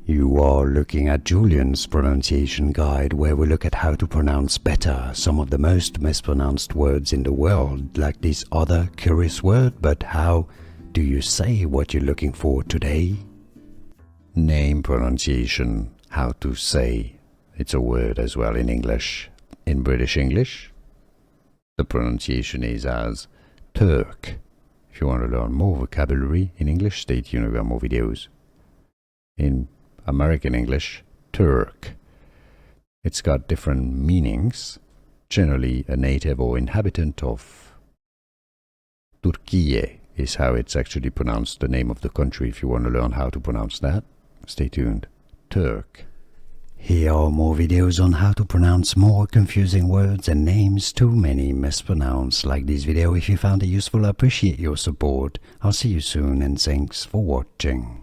You are looking at Julian's pronunciation guide, where we look at how to pronounce better some of the most mispronounced words in the world, like this other curious word. But how do you say what you're looking for today? Name pronunciation, how to say. It's a word as well in English. In British English, the pronunciation is as Turk. If you want to learn more vocabulary in English, stay tuned, we have more videos. In American English, Turk. It's got different meanings. Generally, a native or inhabitant of Turkey is how it's actually pronounced, the name of the country. If you want to learn how to pronounce that, stay tuned. Turk. Here are more videos on how to pronounce more confusing words and names too many mispronounced. Like this video if you found it useful. I appreciate your support. I'll see you soon and thanks for watching.